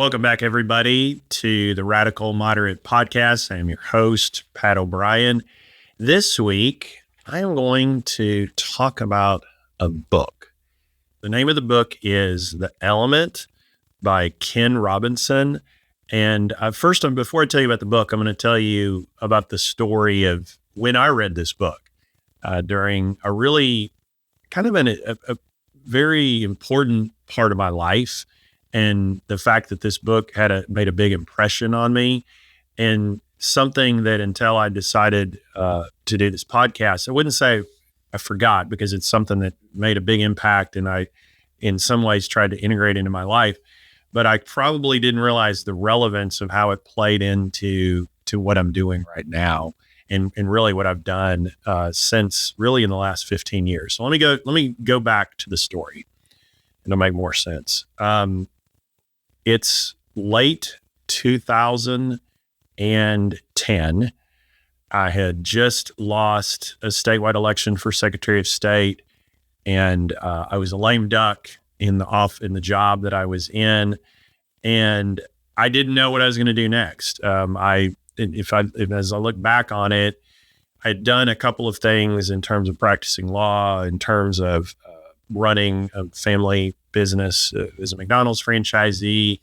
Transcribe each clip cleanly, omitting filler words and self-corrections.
Welcome back, everybody, to the Radical Moderate Podcast. I am your host, Pat O'Brien. This week, I am going to talk about a book. The name of the book is The Element by Ken Robinson. And before I tell you about the book, I'm going to tell you about the story of when I read this book during a really kind of a very important part of my life. And the fact that this book made a big impression on me, and something that until I decided to do this podcast, I wouldn't say I forgot, because it's something that made a big impact and I, in some ways, tried to integrate into my life. But I probably didn't realize the relevance of how it played into what I'm doing right now, and really what I've done since really in the last 15 years. So let me go back to the story, and it'll make more sense. It's late 2010. I had just lost a statewide election for Secretary of State, and I was a lame duck in the job that I was in, and I didn't know what I was going to do next. As I look back on it, I'd done a couple of things in terms of practicing law, in terms of running a family business as a McDonald's franchisee,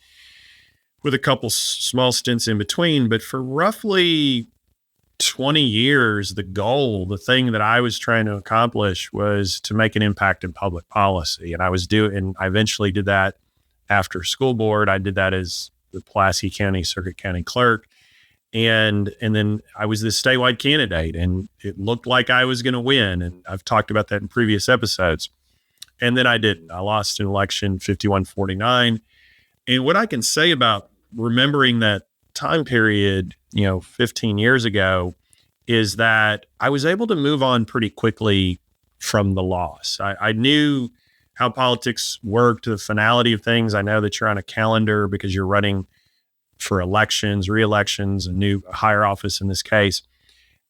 with a couple small stints in between. But for roughly 20 years, the thing that I was trying to accomplish was to make an impact in public policy. And I eventually did that after school board. I did that as the Pulaski County Circuit County Clerk. And then I was this statewide candidate, and it looked like I was going to win. And I've talked about that in previous episodes. And then I didn't. I lost an election 51-49. And what I can say about remembering that time period, 15 years ago, is that I was able to move on pretty quickly from the loss. I knew how politics worked, the finality of things. I know that you're on a calendar because you're running for elections, re-elections, a higher office in this case.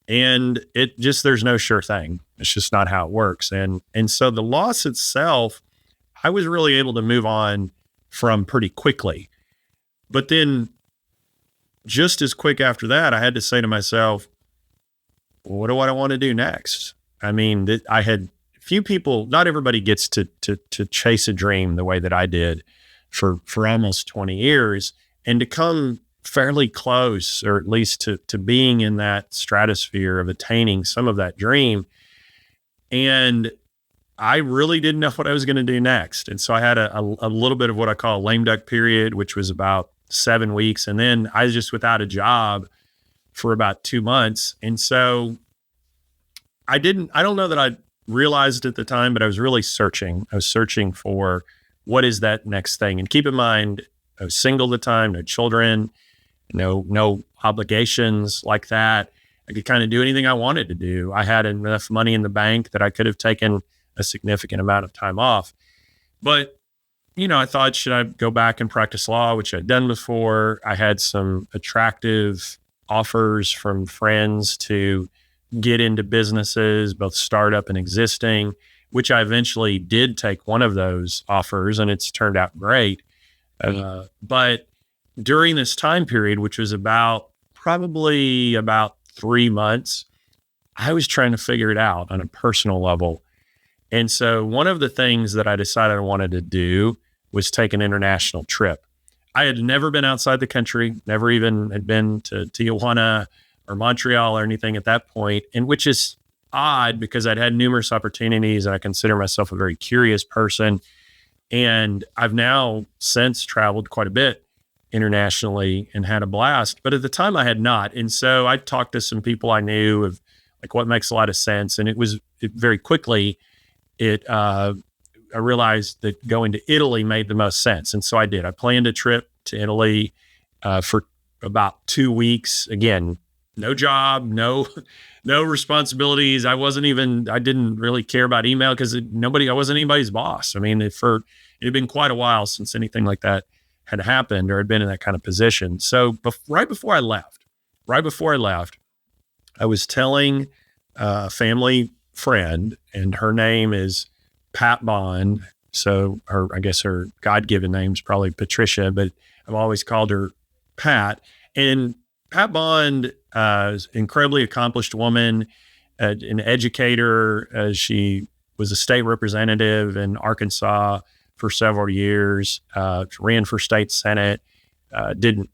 And there's no sure thing. It's just not how it works. And so the loss itself, I was really able to move on from pretty quickly. But then just as quick after that, I had to say to myself, what do I want to do next? I mean, I had few people, not everybody gets to chase a dream the way that I did for almost 20 years, and to come fairly close, or at least to being in that stratosphere of attaining some of that dream. And I really didn't know what I was going to do next. And so I had a little bit of what I call a lame duck period, which was about 7 weeks. And then I was just without a job for about 2 months. And so I don't know that I realized at the time, but I was really searching. I was searching for what is that next thing. And keep in mind, I was single at the time, no children, no obligations like that. I could kind of do anything I wanted to do. I had enough money in the bank that I could have taken a significant amount of time off. But, I thought, should I go back and practice law, which I'd done before? I had some attractive offers from friends to get into businesses, both startup and existing, which I eventually did take one of those offers, and it's turned out great. But during this time period, which was probably about 3 months, I was trying to figure it out on a personal level. And so one of the things that I decided I wanted to do was take an international trip. I had never been outside the country, never even had been to Tijuana or Montreal or anything at that point, and which is odd because I'd had numerous opportunities, and I consider myself a very curious person. And I've now since traveled quite a bit internationally and had a blast. But at the time I had not. And so I talked to some people I knew of like what makes a lot of sense. And very quickly, I realized that going to Italy made the most sense. And so I did. I planned a trip to Italy for about 2 weeks. Again, no job, no responsibilities. I didn't really care about email because I wasn't anybody's boss. I mean, it had been quite a while since anything like that had happened or had been in that kind of position. So right before I left, I was telling a family friend, and her name is Pat Bond. So I guess her God-given name is probably Patricia, but I've always called her Pat. And Pat Bond is an incredibly accomplished woman, an educator. She was a state representative in Arkansas for several years, ran for state senate, didn't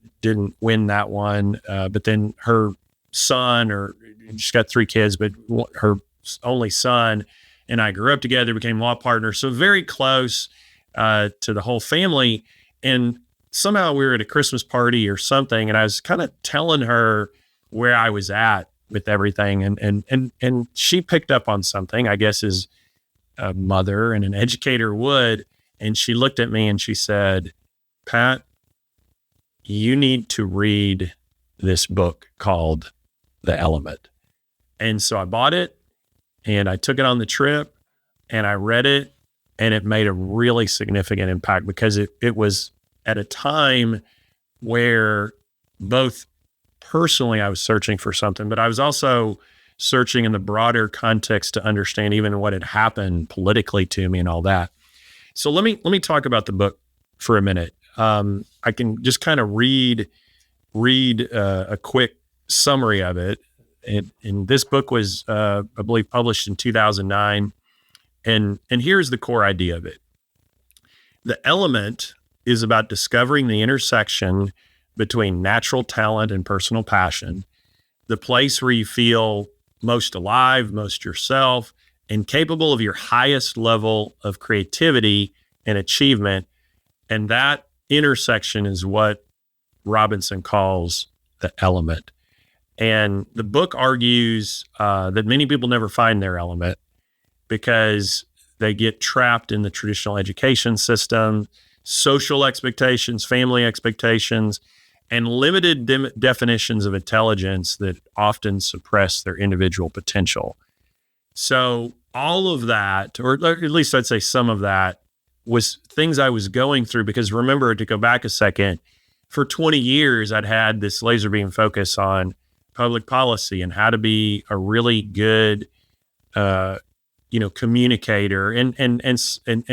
win that one. But then her son, or she's got 3 kids, but her only son and I grew up together, became law partners. So very close to the whole family. And somehow we were at a Christmas party or something, and I was kind of telling her where I was at with everything. And she picked up on something, I guess, as a mother and an educator would. And she looked at me and she said, Pat, you need to read this book called The Element. And so I bought it and I took it on the trip and I read it, and it made a really significant impact because it was at a time where both personally I was searching for something, but I was also searching in the broader context to understand even what had happened politically to me and all that. So let me talk about the book for a minute. I can just kind of read a quick summary of it. And this book was, I believe, published in 2009. And here's the core idea of it. The Element is about discovering the intersection between natural talent and personal passion, the place where you feel most alive, most yourself, and capable of your highest level of creativity and achievement. And that intersection is what Robinson calls the element. And the book argues that many people never find their element because they get trapped in the traditional education system, social expectations, family expectations, and limited definitions of intelligence that often suppress their individual potential. So all of that, or at least I'd say some of that, was things I was going through because, remember, to go back a second, for 20 years, I'd had this laser beam focus on public policy and how to be a really good, communicator and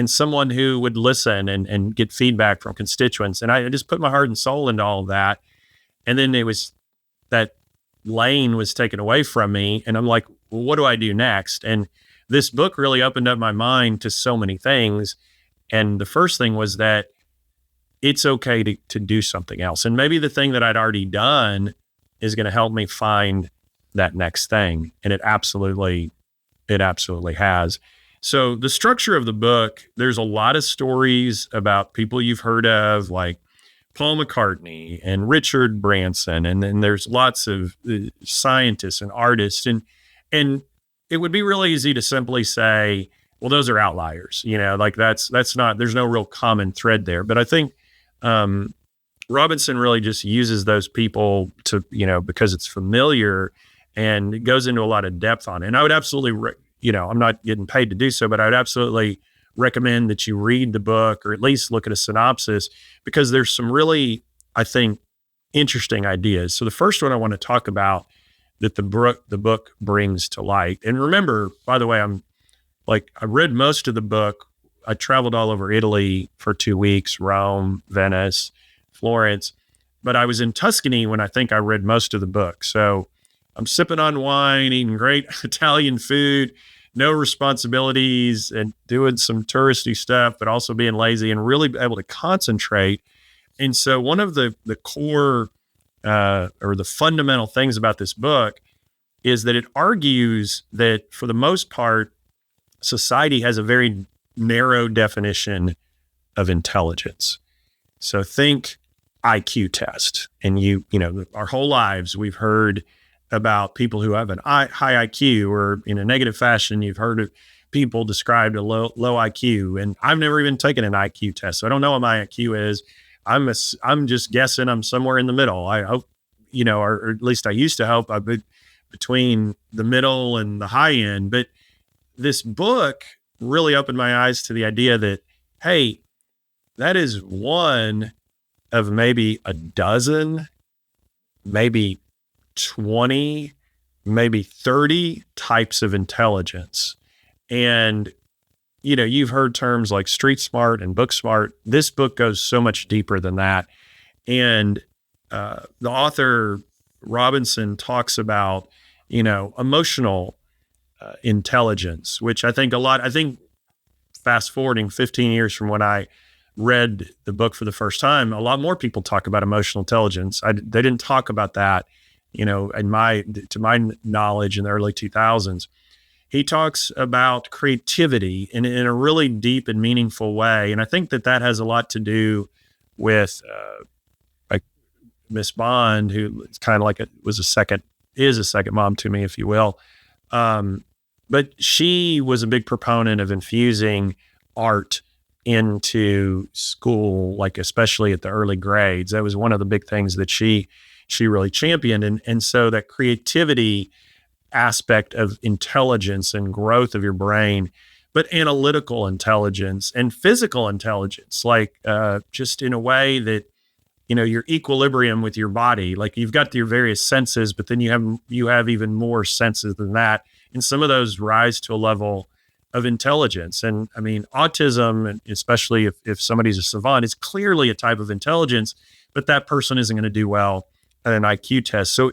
someone who would listen and get feedback from constituents. And I just put my heart and soul into all of that. And then that lane was taken away from me. And I'm like, well, what do I do next? And this book really opened up my mind to so many things. And the first thing was that it's okay to do something else. And maybe the thing that I'd already done is going to help me find that next thing. And it absolutely has. So the structure of the book, there's a lot of stories about people you've heard of, like Paul McCartney and Richard Branson. And then there's lots of scientists and artists. And it would be really easy to simply say, well, those are outliers, like that's not, there's no real common thread there. But I think Robinson really just uses those people to, because it's familiar, and it goes into a lot of depth on it. And I would absolutely, I'm not getting paid to do so, but I would absolutely recommend that you read the book or at least look at a synopsis, because there's some really, I think, interesting ideas. So the first one I want to talk about that the book brings to light. And remember, by the way, I read most of the book. I traveled all over Italy for 2 weeks, Rome, Venice, Florence, but I was in Tuscany when I think I read most of the book. So I'm sipping on wine, eating great Italian food, no responsibilities, and doing some touristy stuff, but also being lazy and really able to concentrate. And so one of the core or the fundamental things about this book is that it argues that for the most part, society has a very narrow definition of intelligence. So think IQ test. And our whole lives, we've heard about people who have high IQ, or in a negative fashion, you've heard of people described a low IQ. And I've never even taken an IQ test, so I don't know what my IQ is. I'm just guessing I'm somewhere in the middle. I hope, or at least I used to hope I'd be between the middle and the high end. But this book really opened my eyes to the idea that, hey, that is one of maybe a dozen, maybe 20, maybe 30 types of intelligence. And, you've heard terms like street smart and book smart. This book goes so much deeper than that. And the author Robinson talks about, emotional intelligence, which I think fast forwarding 15 years from when I read the book for the first time, a lot more people talk about emotional intelligence. They didn't talk about that, to my knowledge in the early 2000s. He talks about creativity in a really deep and meaningful way. And I think that has a lot to do with like Miss Bond, who is kind of like is a second mom to me, if you will. But she was a big proponent of infusing art into school, like especially at the early grades. That was one of the big things that she really championed. And so that creativity aspect of intelligence and growth of your brain, but analytical intelligence and physical intelligence, like just in a way that, your equilibrium with your body, like you've got your various senses, but then you have even more senses than that. And some of those rise to a level of intelligence. And I mean, autism, and especially if somebody's a savant, is clearly a type of intelligence, but that person isn't going to do well at an IQ test. So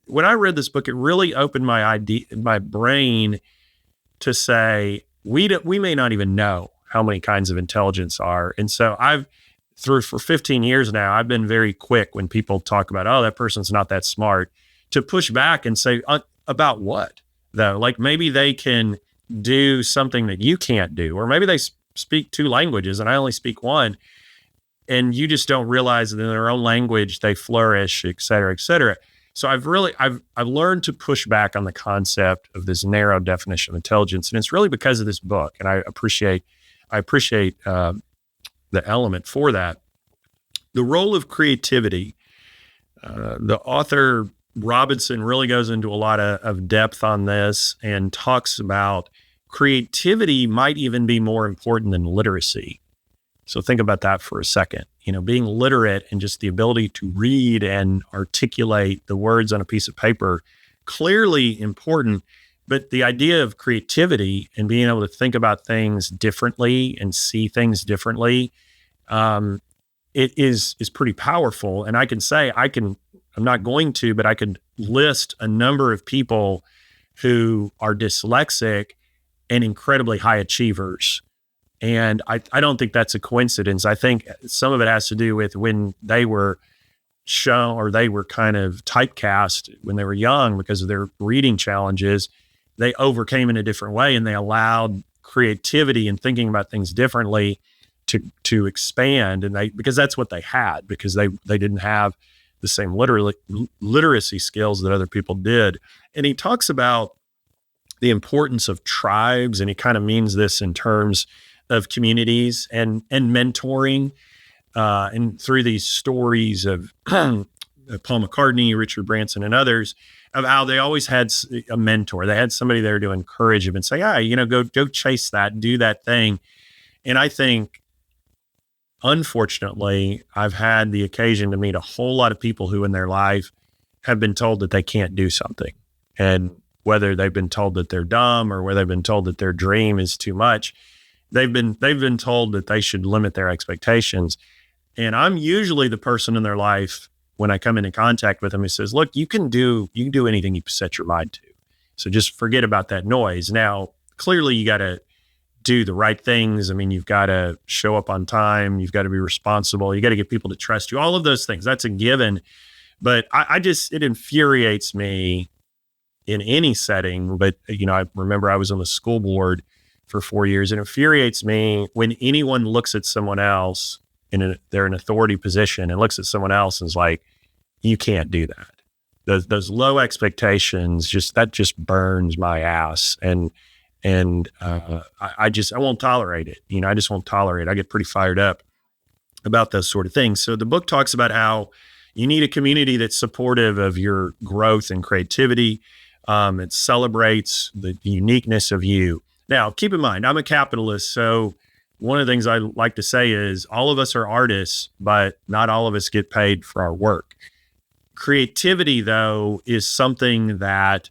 when I read this book, it really opened my brain to say, we may not even know how many kinds of intelligence are. And so for 15 years now, I've been very quick when people talk about, oh, that person's not that smart, to push back and say, about what though? Like maybe they can do something that you can't do, or maybe they speak 2 languages and I only speak 1. And you just don't realize that in their own language, they flourish, et cetera, et cetera. So I've learned to push back on the concept of this narrow definition of intelligence. And it's really because of this book. And I appreciate the element for that. The role of creativity, the author Robinson really goes into a lot of depth on this and talks about creativity might even be more important than literacy. So think about that for a second. Being literate and just the ability to read and articulate the words on a piece of paper, clearly important. But the idea of creativity and being able to think about things differently and see things differently, it is pretty powerful. And I can say, I'm not going to, but I could list a number of people who are dyslexic and incredibly high achievers. And I don't think that's a coincidence. I think some of it has to do with when they were shown, or they were kind of typecast when they were young because of their reading challenges. They overcame in a different way, and they allowed creativity and thinking about things differently to expand. And because that's what they had, because they didn't have the same literacy skills that other people did. And he talks about the importance of tribes, and he kind of means this in terms of communities and mentoring, and through these stories of Paul McCartney, Richard Branson, and others, of how they always had a mentor. They had somebody there to encourage them and say, go chase that, do that thing. And I think, unfortunately, I've had the occasion to meet a whole lot of people who in their life have been told that they can't do something. And whether they've been told that they're dumb or whether they've been told that their dream is too much, they've been told that they should limit their expectations. And I'm usually the person in their life when I come into contact with them who says, look, you can do anything you set your mind to. So just forget about that noise. Now, clearly you got to do the right things. I mean, you've got to show up on time. You've got to be responsible. You got to get people to trust you. All of those things, that's a given. But it infuriates me in any setting. But, I remember I was on the school board for 4 years. It infuriates me when anyone looks at someone else they're an authority position and looks at someone else and is like, you can't do that. Those low expectations, that just burns my ass. And I won't tolerate it. I just won't tolerate it. I get pretty fired up about those sort of things. So the book talks about how you need a community that's supportive of your growth and creativity. It celebrates the uniqueness of you. Now, keep in mind, I'm a capitalist. So one of the things I like to say is all of us are artists, but not all of us get paid for our work. Creativity, though, is something that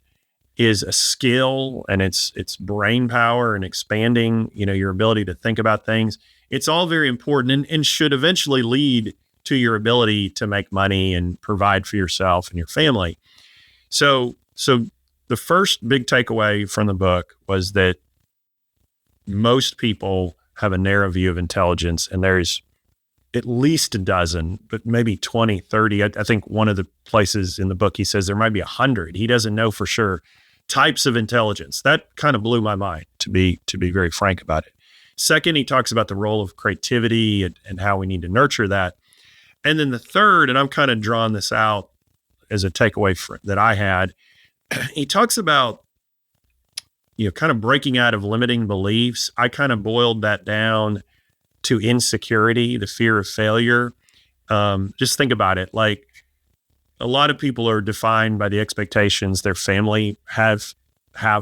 is a skill, and it's brain power and expanding, your ability to think about things. It's all very important and should eventually lead to your ability to make money and provide for yourself and your family. So the first big takeaway from the book was that most people have a narrow view of intelligence, and there's at least a dozen, but maybe 20, 30. I think one of the places in the book, he says there might be 100. He doesn't know for sure types of intelligence. That kind of blew my mind, to be very frank about it. Second, he talks about the role of creativity and how we need to nurture that. And then the third, and I'm kind of drawing this out as a takeaway that I had, he talks about, kind of breaking out of limiting beliefs. I kind of boiled that down to insecurity, the fear of failure. Just think about it. Like, a lot of people are defined by the expectations their family have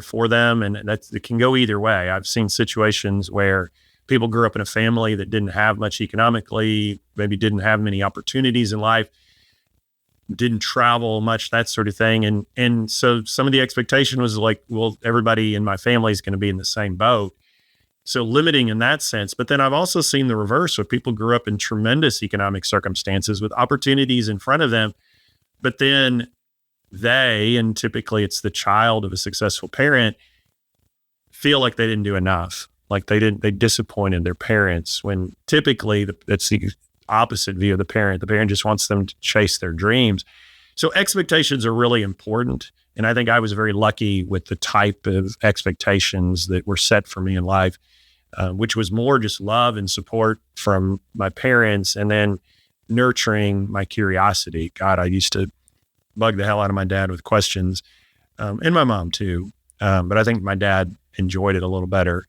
for them, and it can go either way. I've seen situations where people grew up in a family that didn't have much economically, maybe didn't have many opportunities in life, didn't travel much, that sort of thing. And so some of the expectation was like, well, everybody in my family is going to be in the same boat. So limiting in that sense. But then I've also seen the reverse, where people grew up in tremendous economic circumstances with opportunities in front of them, but then and typically it's the child of a successful parent, feel like they didn't do enough. Like they disappointed their parents, when typically that's the opposite view of the parent. The parent just wants them to chase their dreams. So expectations are really important. And I think I was very lucky with the type of expectations that were set for me in life, which was more just love and support from my parents, and then nurturing my curiosity. God, I used to bug the hell out of my dad with questions, and my mom too. But I think my dad enjoyed it a little better.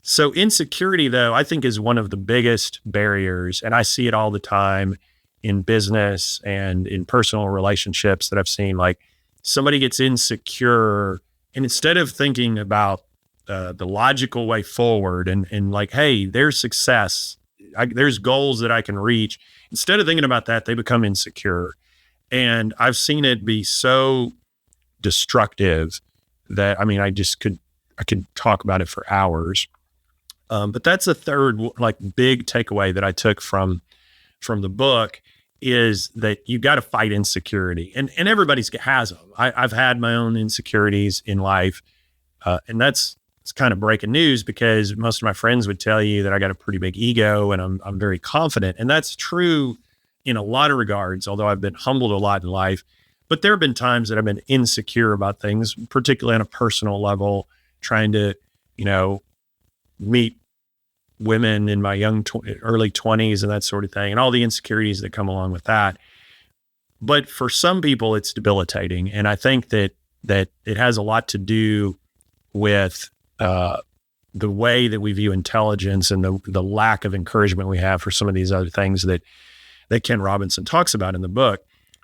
So insecurity, though, I think is one of the biggest barriers. And I see it all the time in business and in personal relationships that I've seen. Like, somebody gets insecure, and instead of thinking about the logical way forward and like, hey, there's success, there's goals that I can reach. Instead of thinking about that, they become insecure. And I've seen it be so destructive that, I mean, I could talk about it for hours. But that's a third, like, big takeaway that I took from the book, is that you got to fight insecurity, and everybody's has them. I've had my own insecurities in life, and it's kind of breaking news, because most of my friends would tell you that I got a pretty big ego and I'm very confident, and that's true in a lot of regards. Although I've been humbled a lot in life, but there have been times that I've been insecure about things, particularly on a personal level, trying to, meet women in my early 20s and that sort of thing, and all the insecurities that come along with that. But for some people, it's debilitating. And I think that it has a lot to do with the way that we view intelligence and the lack of encouragement we have for some of these other things that Ken Robinson talks about in the book.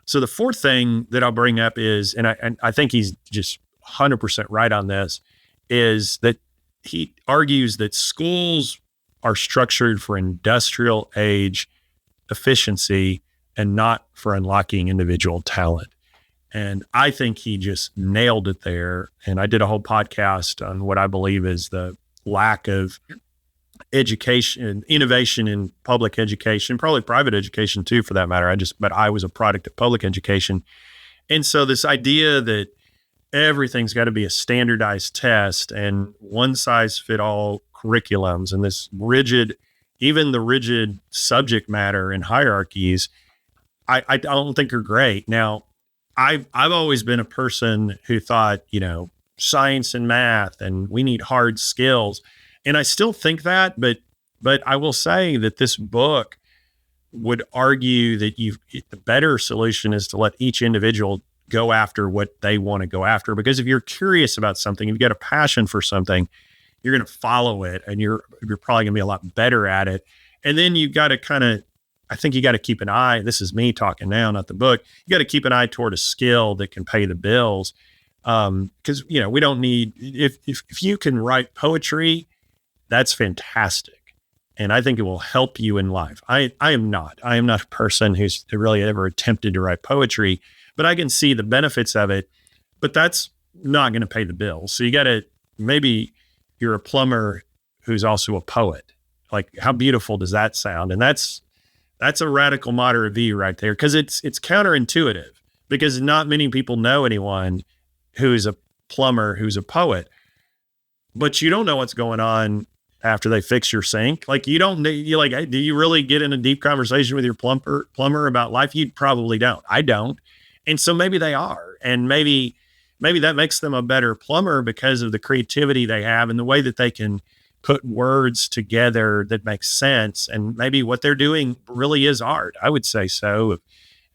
So the fourth thing that I'll bring up is, and I think he's just 100% right on this, is that he argues that schools are structured for industrial age efficiency and not for unlocking individual talent. And I think he just nailed it there. And I did a whole podcast on what I believe is the lack of education, innovation in public education, probably private education too, for that matter. But I was a product of public education. And so this idea that everything's got to be a standardized test and one size fit all curriculums, and this even the rigid subject matter and hierarchies, I don't think are great. Now, I've always been a person who thought, science and math, and we need hard skills. And I still think that, but I will say that this book would argue that the better solution is to let each individual go after what they want to go after. Because if you're curious about something, if you've got a passion for something, you're going to follow it, and you're probably going to be a lot better at it. And then you've got to I think you got to keep an eye. This is me talking now, not the book. You got to keep an eye toward a skill that can pay the bills. Because, we don't need, if you can write poetry, that's fantastic. And I think it will help you in life. I am not a person who's really ever attempted to write poetry, but I can see the benefits of it, but that's not going to pay the bills. So you got to, maybe you're a plumber who's also a poet. Like, how beautiful does that sound? And that's That's a radical moderate view right there, because it's counterintuitive, because not many people know anyone who's a plumber, who's a poet, but you don't know what's going on after they fix your sink. Like, you don't, you like, do you really get in a deep conversation with your plumber about life? You probably don't. I don't. And so maybe they are, and maybe that makes them a better plumber because of the creativity they have and the way that they can put words together that make sense. And maybe what they're doing really is art. I would say so.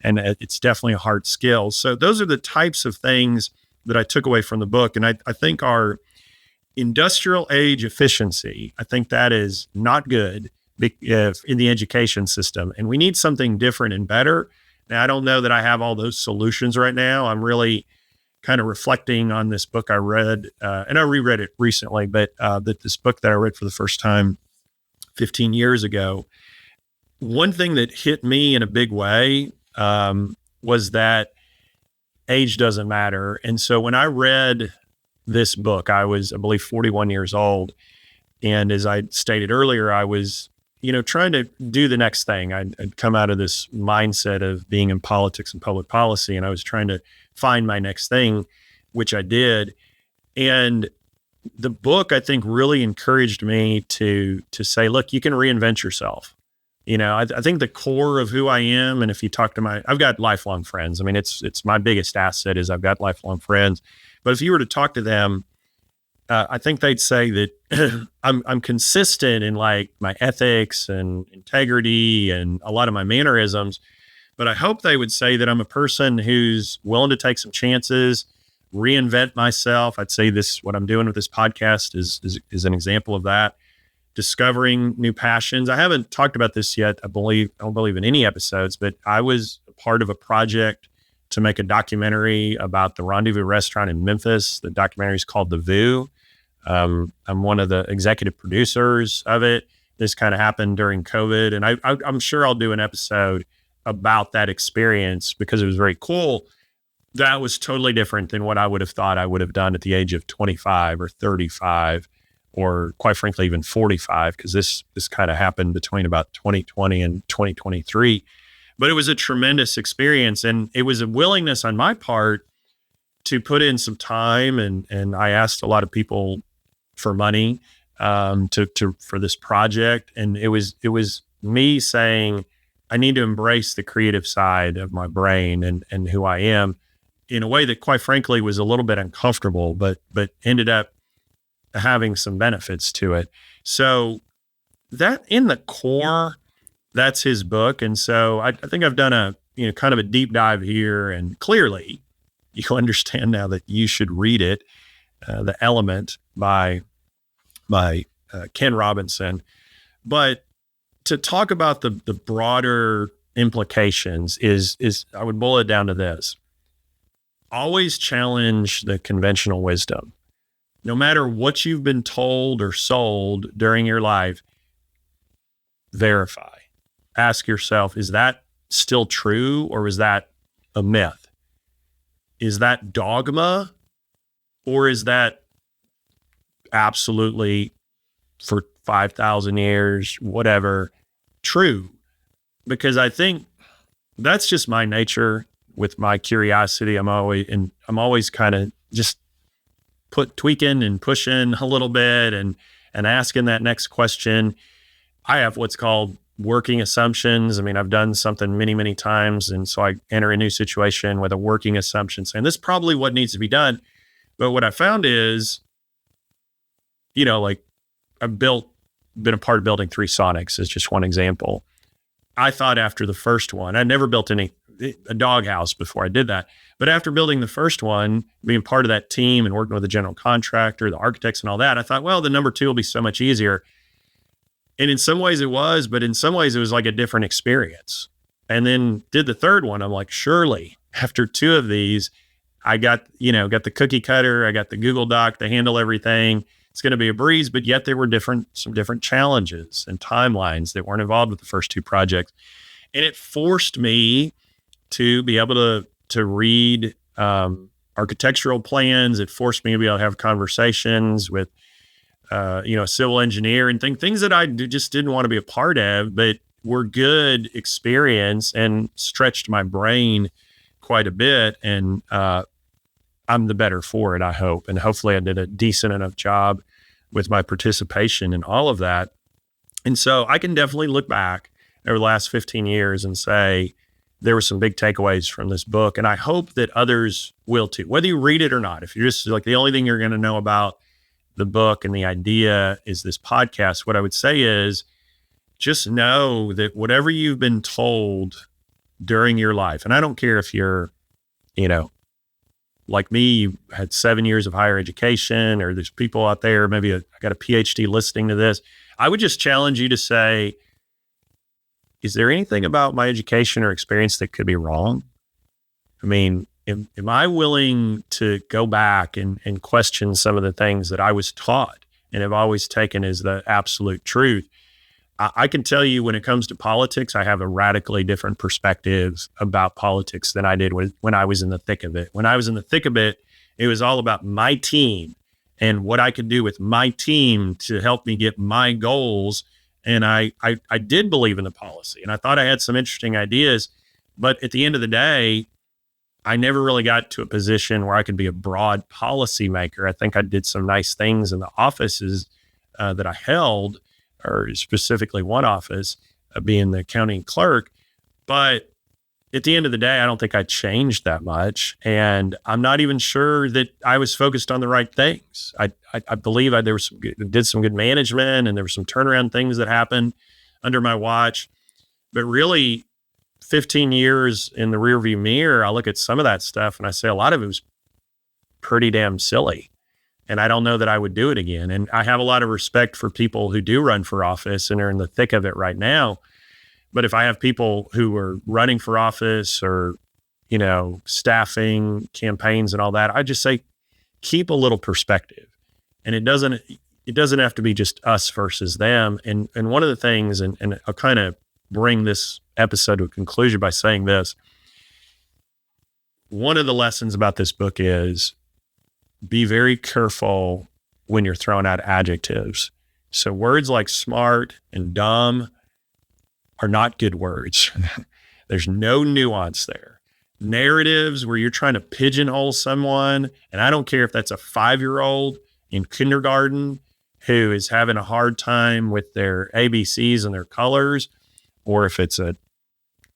And it's definitely a hard skill. So those are the types of things that I took away from the book. And I think our industrial age efficiency, I think that is not good in the education system. And we need something different and better. Now, I don't know that I have all those solutions right now. I'm really kind of reflecting on this book I read, and I reread it recently, but that this book that I read for the first time 15 years ago, one thing that hit me in a big way was that age doesn't matter. And so when I read this book, I was, I believe, 41 years old. And as I stated earlier, I was, trying to do the next thing. I'd come out of this mindset of being in politics and public policy, and I was trying to find my next thing, which I did. And the book, I think, really encouraged me to say, look, you can reinvent yourself. I think the core of who I am, and if you talk to I've got lifelong friends. I mean, it's my biggest asset is I've got lifelong friends. But if you were to talk to them, I think they'd say that I'm consistent in like my ethics and integrity and a lot of my mannerisms. But I hope they would say that I'm a person who's willing to take some chances, reinvent myself. I'd say what I'm doing with this podcast is an example of that. Discovering new passions. I haven't talked about this yet. I don't believe in any episodes, but I was a part of a project to make a documentary about the Rendezvous restaurant in Memphis. The documentary is called The View. I'm one of the executive producers of it. This kind of happened during COVID, and I'm sure I'll do an episode about that experience because it was very cool. That was totally different than what I would have thought I would have done at the age of 25 or 35, or quite frankly, even 45, because this kind of happened between about 2020 and 2023. But it was a tremendous experience, and it was a willingness on my part to put in some time, and I asked a lot of people for money for this project, and it was me saying I need to embrace the creative side of my brain and who I am in a way that, quite frankly, was a little bit uncomfortable, but ended up having some benefits to it. So that in the core, that's his book. And so I think I've done a kind of a deep dive here, and clearly you understand now that you should read it, The Element by Ken Robinson. But to talk about the broader implications is I would boil it down to this: always challenge the conventional wisdom. No matter what you've been told or sold during your life, verify. Ask yourself, is that still true, or is that a myth? Is that dogma, or is that absolutely, for 5,000 years, whatever, true? Because I think that's just my nature with my curiosity. I'm always kind of just tweaking and pushing a little bit and asking that next question. I have what's called working assumptions. I mean, I've done something many, many times. And so I enter a new situation with a working assumption saying, this is probably what needs to be done. But what I found is, like I've been a part of building 3 Sonics as just one example. I thought after the first one, I never built a doghouse before I did that. But after building the first one, being part of that team and working with the general contractor, the architects and all that, I thought, well, the number 2 will be so much easier. And in some ways it was, but in some ways it was like a different experience. And then did the third one. I'm like, surely after 2 of these, I got the cookie cutter, I got the Google Doc, they handle everything. It's going to be a breeze, but yet there were some different challenges and timelines that weren't involved with the first 2 projects. And it forced me to be able to read architectural plans. It forced me to be able to have conversations with a civil engineer and things that I just didn't want to be a part of. But were good experience and stretched my brain quite a bit. And I'm the better for it, I hope. And hopefully I did a decent enough job with my participation in all of that. And so I can definitely look back over the last 15 years and say there were some big takeaways from this book. And I hope that others will too, whether you read it or not. If you're just like, the only thing you're going to know about the book and the idea is this podcast, what I would say is just know that whatever you've been told during your life, and I don't care if you're, like me, you had 7 years of higher education, or there's people out there, maybe I got a PhD listening to this. I would just challenge you to say, is there anything about my education or experience that could be wrong? I mean, am I willing to go back and question some of the things that I was taught and have always taken as the absolute truth? I can tell you when it comes to politics, I have a radically different perspective about politics than I did when I was in the thick of it. When I was in the thick of it, it was all about my team and what I could do with my team to help me get my goals. And I did believe in the policy, and I thought I had some interesting ideas. But at the end of the day, I never really got to a position where I could be a broad policymaker. I think I did some nice things in the offices that I held, or specifically one office, being the county clerk. But at the end of the day, I don't think I changed that much. And I'm not even sure that I was focused on the right things. I believe did some good management, and there were some turnaround things that happened under my watch. But really, 15 years in the rearview mirror, I look at some of that stuff and I say a lot of it was pretty damn silly. And I don't know that I would do it again. And I have a lot of respect for people who do run for office and are in the thick of it right now. But if I have people who are running for office or, staffing campaigns and all that, I just say, keep a little perspective. And it doesn't have to be just us versus them. And one of the things, and I'll kind of bring this episode to a conclusion by saying this. One of the lessons about this book is be very careful when you're throwing out adjectives. So words like smart and dumb are not good words. There's no nuance there. Narratives where you're trying to pigeonhole someone, and I don't care if that's a 5-year-old in kindergarten who is having a hard time with their ABCs and their colors, or if it's a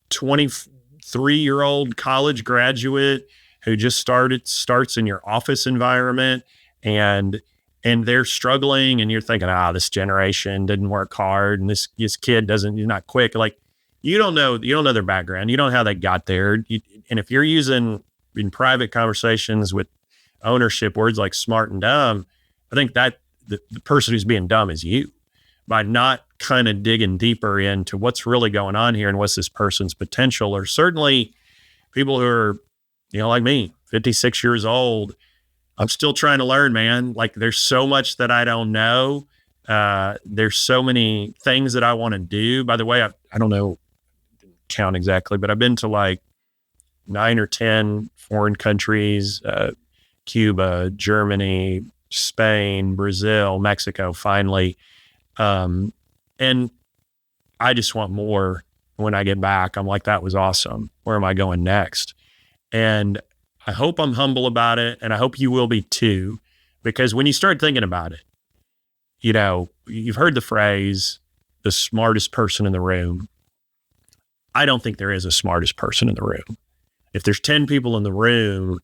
23-year-old college graduate who just starts in your office environment and they're struggling, and you're thinking, this generation didn't work hard, and this kid he's not quick. Like, you don't know their background. You don't know how they got there. And if you're using in private conversations with ownership words like smart and dumb, I think that the person who's being dumb is you, by not kind of digging deeper into what's really going on here and what's this person's potential. Or certainly people who are, like me, 56 years old, I'm still trying to learn, man. Like, there's so much that I don't know. There's so many things that I want to do. By the way, I don't know, count exactly, but I've been to like 9 or 10 foreign countries, Cuba, Germany, Spain, Brazil, Mexico, finally. And I just want more. When I get back, I'm like, that was awesome. Where am I going next? And I hope I'm humble about it. And I hope you will be too, because when you start thinking about it, you've heard the phrase, the smartest person in the room. I don't think there is a smartest person in the room. If there's 10 people in the room,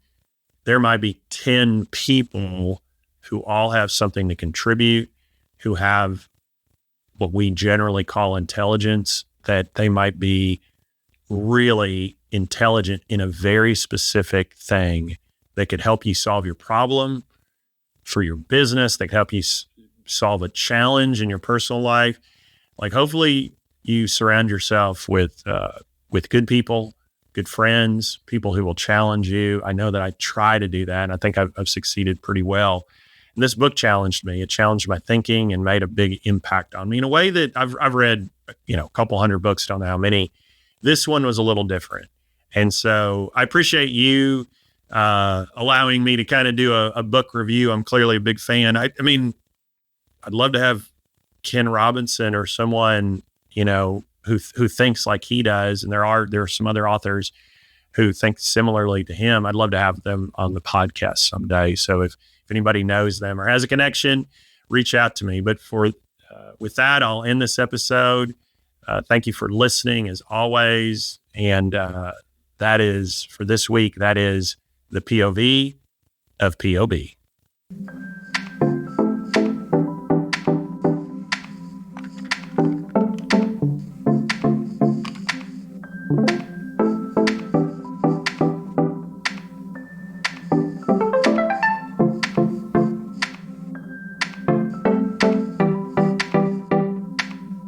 there might be 10 people who all have something to contribute, who have what we generally call intelligence, that they might be really intelligent in a very specific thing that could help you solve your problem for your business, that could help you solve a challenge in your personal life. Like, hopefully you surround yourself with good people, good friends, people who will challenge you. I know that I try to do that, and I think I've succeeded pretty well. And this book challenged me. It challenged my thinking and made a big impact on me in a way that I've read, a couple hundred books, don't know how many. This one was a little different. And so I appreciate you allowing me to kind of do a book review. I'm clearly a big fan. I mean, I'd love to have Ken Robinson or someone, who thinks like he does, and there are some other authors who think similarly to him. I'd love to have them on the podcast someday. So if anybody knows them or has a connection, reach out to me. But with that, I'll end this episode. Thank you for listening as always. And that is for this week. That is the POV of POB.